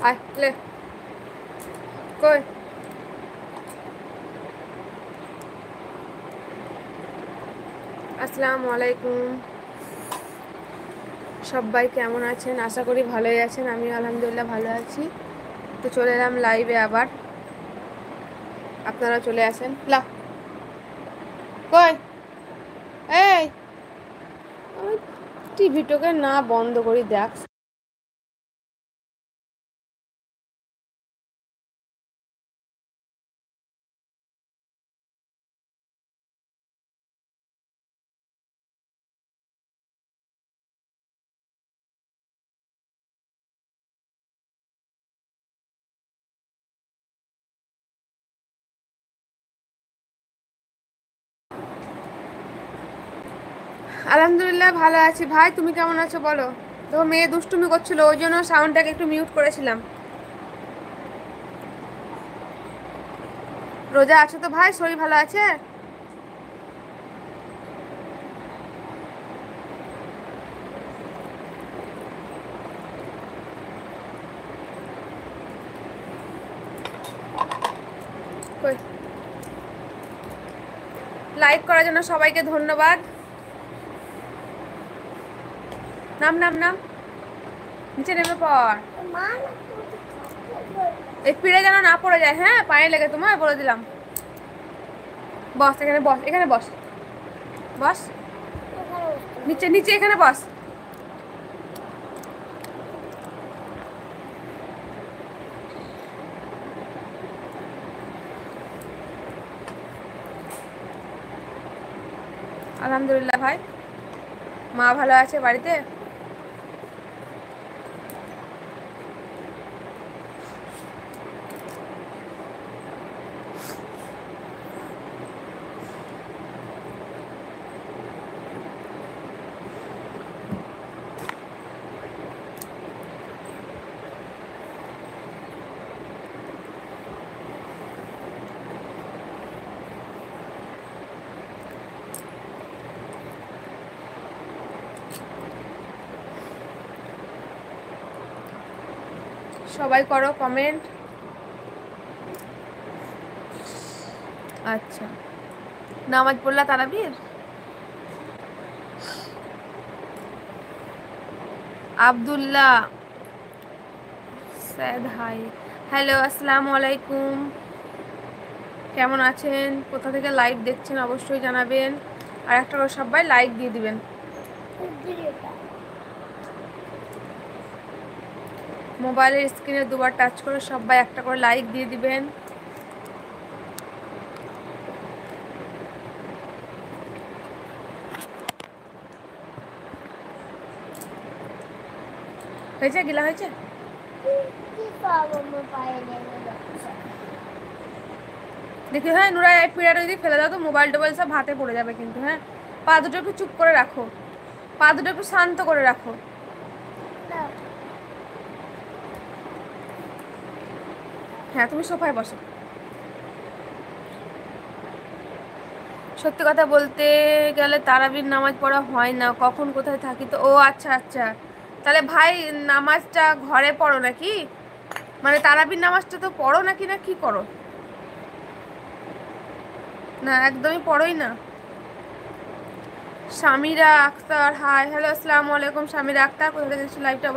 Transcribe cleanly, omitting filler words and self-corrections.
আয় লে কই আসসালামু আলাইকুম। সবাই কেমন আছেন? আশা করি ভালোই আছেন। আমি আলহামদুলিল্লাহ ভালো আছি। তো চলে এলাম লাইভে আবার, আপনারা চলে আসেন। লা কই এই আমি টিভিটাকে না বন্ধ করি দেখ। আলহামদুলিল্লাহ ভালো আছি। ভাই তুমি কেমন আছো বলো? তো মেয়ে দুষ্টুমি করছিল, ওই জন্য সাউন্ডটাকে একটু মিউট করেছিলাম। রোজা আছো তো ভাই? শরীর ভালো আছে? কই লাইক করার জন্য সবাইকে ধন্যবাদ। নাম নাম নাম নিচে নেমে পড়, এই পিড়ে যেন না পড়ে যায়। হ্যাঁ, পায়ে লেগে তোমার বলে দিলাম। বস এখানে, বস এখানে, বস বস নিচে নিচে এখানে বস। আলহামদুলিল্লাহ ভাই, মা ভালো আছে বাড়িতে? সবাই করো কমেন্ট। আচ্ছা, নামাজ পড়লা তারাবির? আব্দুল্লাহ স্যাদ হাই, হ্যালো আসসালামু আলাইকুম। কেমন আছেন? কোথা থেকে লাইভ দেখছেন অবশ্যই জানাবেন, আর একটা করে সবাই লাইক দিয়ে দিবেন। মোবাইলের স্ক্রিনে দুবার টাচ করে সবাই একটা করে লাইক দিয়ে দিবেন। হয়েছে? গিলা হয়েছে? দেখি, হ্যাঁ নুরা, এই পিড়াটা যদি ফেলে দাও তো মোবাইল টোবাইল সব হাতে পড়ে যাবে কিন্তু। হ্যাঁ, পা দুটো একটু চুপ করে রাখো, পা দুটো একটু শান্ত করে রাখো। হ্যাঁ, তুমি সোফায় বসো। সত্যি কথা বলতে গেলে তারাবির নামাজ পড়া হয় না, কখন কোথায় থাকি তো। ও আচ্ছা আচ্ছা, তাহলে ভাই নামাজটা ঘরে পড়ো নাকি? মানে তারাবির নামাজটা তো পড়ো নাকি, না কি করো? না, একদমই পড়োই না। সামিরা আক্তার হাই, হ্যালো আসসালামু আলাইকুম। সামিরা আক্তার কোথা থেকে দেখছি লাইভটা?